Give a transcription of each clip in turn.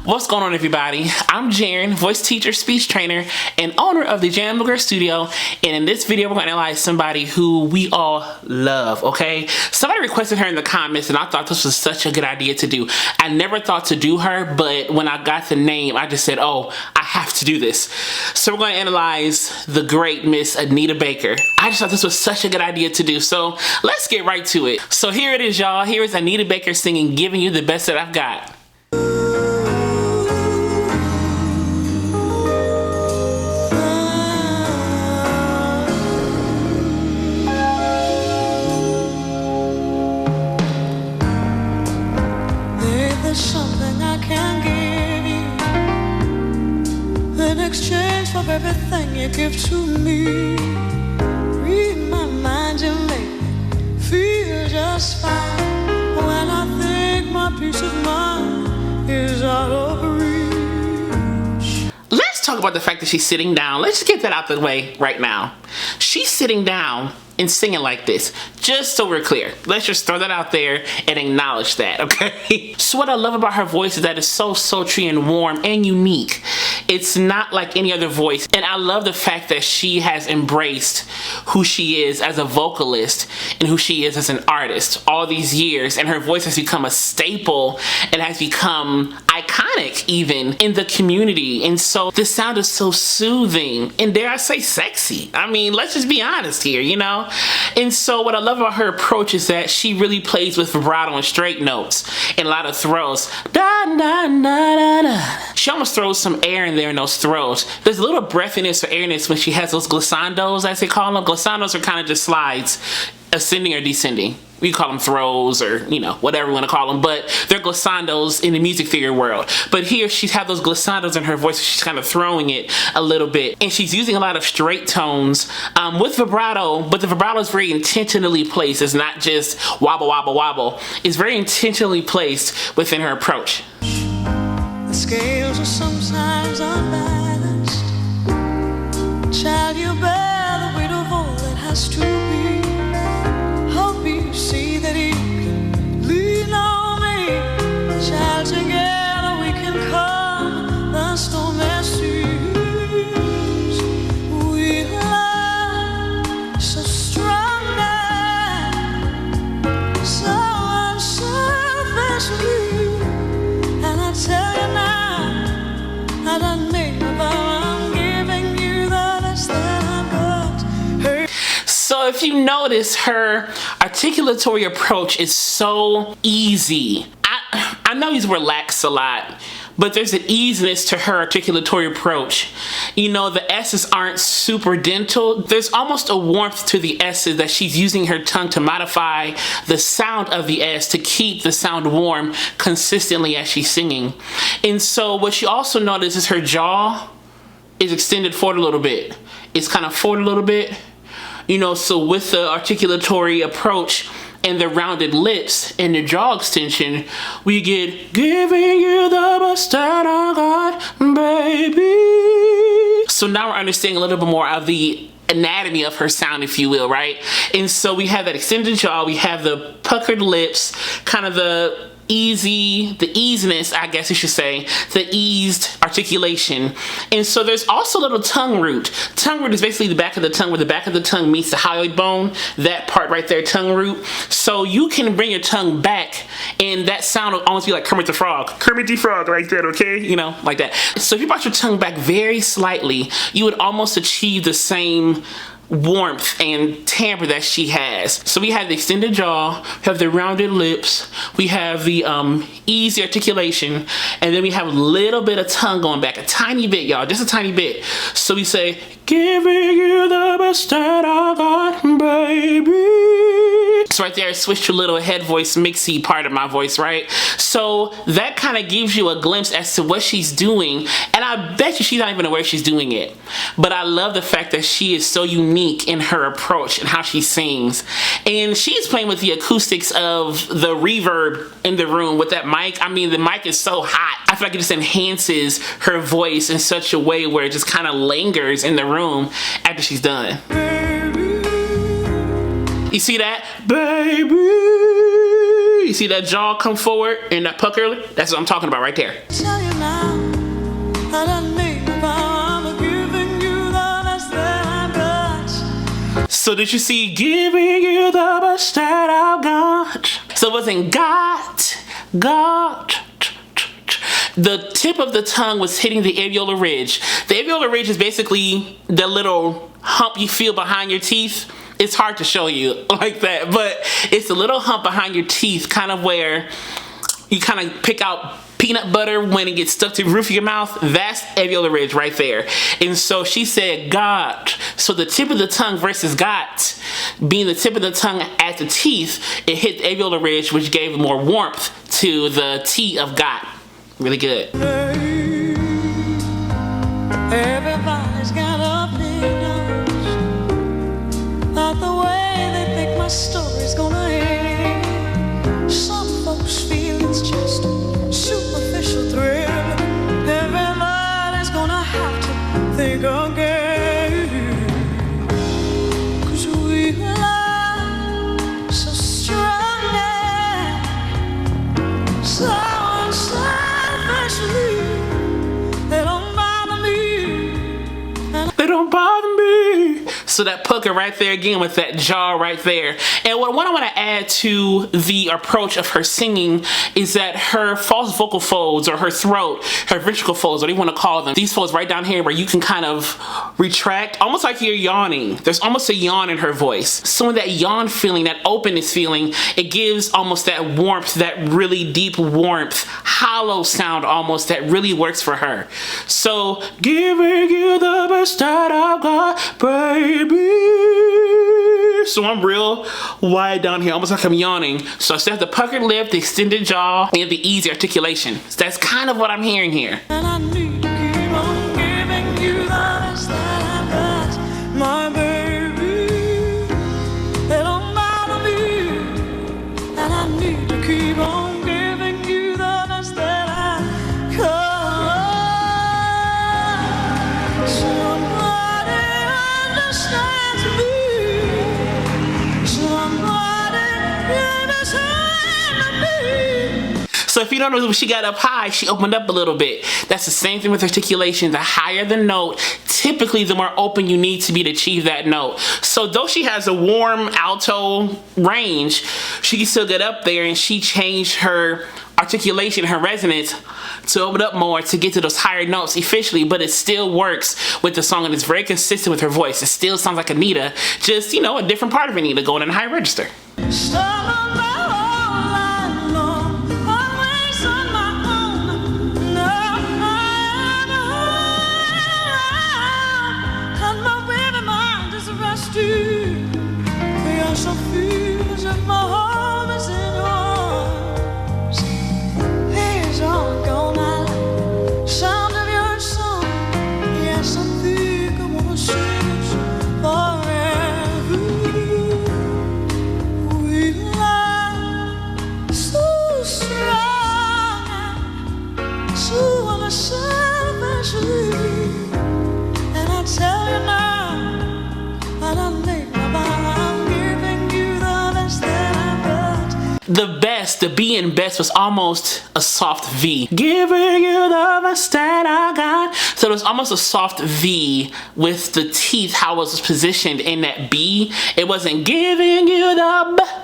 What's going on, everybody? I'm Jaren, voice teacher, speech trainer, and owner of the Jamburger Studio. And in this video, we're going to analyze somebody who we all love, okay? Somebody requested her in the comments, and I thought this was such a good idea to do. I never thought to do her, but when I got the name, I just said, oh, I have to do this. So we're going to analyze the great Miss Anita Baker. I just thought this was such a good idea to do, so let's get right to it. So here it is, y'all. Here is Anita Baker singing Giving You the Best That I've Got. Something I can give you in exchange for everything you give to me. Read my mind, you make me feel just fine when I think my peace of mind is out of reach. Let's talk about the fact that she's sitting down. Let's just get that out the way right now. She's sitting down and singing like this, just so we're clear. Let's just throw that out there and acknowledge that, okay? So what I love about her voice is that it's so sultry and warm and unique. It's not like any other voice, and I love the fact that she has embraced who she is as a vocalist and who she is as an artist all these years, and her voice has become a staple and has become iconic even in the community. And so the sound is so soothing and, dare I say, sexy. I mean, let's just be honest here, you know? And so what I love about her approach is that she really plays with vibrato and straight notes and a lot of throws. Da, da, da, da, da. She almost throws some air in there in those throws. There's a little breathiness or airness when she has those glissandos, as they call them. Glissandos are kind of just slides, ascending or descending. We call them throws, or, you know, whatever we want to call them, but they're glissandos in the music theory world. But here she's had those glissandos in her voice, so she's kind of throwing it a little bit. And she's using a lot of straight tones with vibrato, but the vibrato is very intentionally placed. It's not just wobble, wobble, wobble. It's very intentionally placed within her approach. The scales are sometimes unbalanced. Child, you bear the weight of all that has to be. See that he can lean on me. Child, together we can calm the stormy seas. We love so strong now, so unselfishly. And I tell you now, I don't make my vow, I'm giving you the best that I've got. Hey. So if you notice, her articulatory approach is so easy. I know he's relaxed a lot, but there's an easiness to her articulatory approach. You know, the S's aren't super dental. There's almost a warmth to the S's that she's using her tongue to modify the sound of the S to keep the sound warm consistently as she's singing. And so what you also notice is her jaw is extended forward a little bit. It's kind of forward a little bit. You know, so with the articulatory approach and the rounded lips and the jaw extension, we get giving you the best that I got, baby. So now we're understanding a little bit more of the anatomy of her sound, if you will, right? And so we have that extended jaw, we have the puckered lips, kind of the easiness, I guess you should say, the eased articulation. And so there's also a little tongue root. Tongue root is basically the back of the tongue, where the back of the tongue meets the hyoid bone, that part right there, tongue root. So you can bring your tongue back and that sound will almost be like Kermit the Frog. Kermit the Frog like that, okay? You know, like that. So if you brought your tongue back very slightly, you would almost achieve the same warmth and timbre that she has. So we have the extended jaw, we have the rounded lips, we have the easy articulation, and then we have a little bit of tongue going back, a tiny bit, y'all, just a tiny bit. So we say, giving you the best that I got, baby. So right there, I switched to a little head voice mixy part of my voice, right? So that kind of gives you a glimpse as to what she's doing, and I bet you she's not even aware she's doing it. But I love the fact that she is so unique in her approach and how she sings. And she's playing with the acoustics of the reverb in the room with that mic. I mean, the mic is so hot. I feel like it just enhances her voice in such a way where it just kind of lingers in the room after she's done. You see that? Baby! You see that jaw come forward and that pucker? That's what I'm talking about right there. now. I done made my vow, I'm giving you the best that I've got. So did you see giving you the best that I've got? So it wasn't got. The tip of the tongue was hitting the areolar ridge. The areolar ridge is basically the little hump you feel behind your teeth. It's hard to show you like that, but it's a little hump behind your teeth, kind of where you kind of pick out peanut butter when it gets stuck to the roof of your mouth. That's areolar ridge right there. And so she said got. So the tip of the tongue versus got, being the tip of the tongue at the teeth, it hit the areolar ridge, which gave more warmth to the T of got. Really good. Everybody's got opinions about the way they think my story's gonna end. Some folks feel it's just superficial thrill. Everybody's gonna have to think again. 'Cause we love so strong and so unselfishly. They don't bother me. So that pucker right there again with that jaw right there. And what I want to add to the approach of her singing is that her false vocal folds, or her throat, her ventricle folds, what do you want to call them? These folds right down here where you can kind of retract, almost like you're yawning. There's almost a yawn in her voice. So in that yawn feeling, that openness feeling, it gives almost that warmth, that really deep warmth, hollow sound almost, that really works for her. So giving you the best that I've got, baby. So I'm real wide down here, almost like I'm yawning. So I still have the puckered lip, the extended jaw, and the easy articulation. So that's kind of what I'm hearing here. And I need to keep on giving you the best that I've got, my baby. They don't bother me. And I need to keep on giving you the best that I've got. Somebody understands me. Somebody understands me. So if you don't know, when she got up high, she opened up a little bit. That's the same thing with articulation. The higher the note, typically the more open you need to be to achieve that note. So though she has a warm alto range, she can still get up there, and she changed her articulation, her resonance, to open up more to get to those higher notes efficiently, but it still works with the song, and it's very consistent with her voice. It still sounds like Anita, just, you know, a different part of Anita going in a high register. The best, the B in best was almost a soft V. Giving you the best that I got. So it was almost a soft V with the teeth, how it was positioned in that B. It wasn't giving you the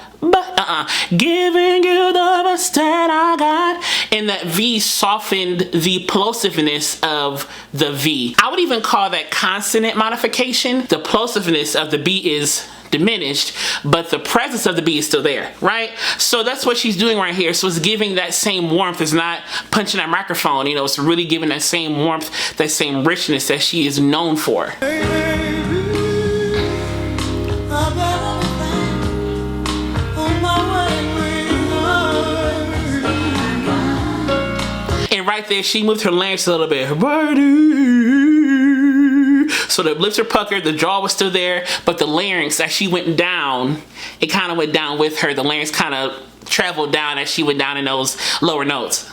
giving you the best that I got. And that V softened the plosiveness of the V. I would even call that consonant modification. The plosiveness of the B is diminished, but the presence of the B is still there, right? So that's what she's doing right here. So it's giving that same warmth. It's not punching that microphone, you know, it's really giving that same warmth, that same richness that she is known for. And right there, she moved her larynx a little bit. So the lips are puckered, the jaw was still there, but the larynx, as she went down, it kind of went down with her. The larynx kind of traveled down as she went down in those lower notes.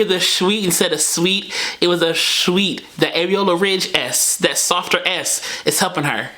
hear the sweet instead of sweet? It was a sweet. The areola ridge S, that softer S, is helping her.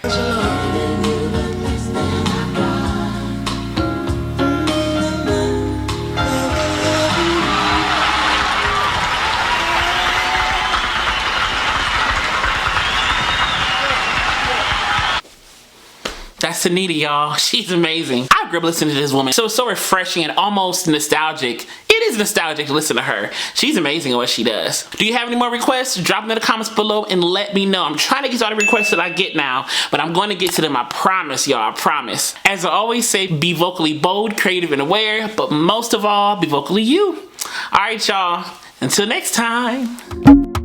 That's Anita, y'all. She's amazing. I grew up listening to this woman. So it's so refreshing and almost nostalgic. It is nostalgic to listen to her. She's amazing at what she does. Do you have any more requests? Drop them in the comments below and let me know. I'm trying to get to all the requests that I get now, but I'm going to get to them. I promise, y'all. I promise. As I always say, be vocally bold, creative, and aware, but most of all, be vocally you. All right, y'all. Until next time.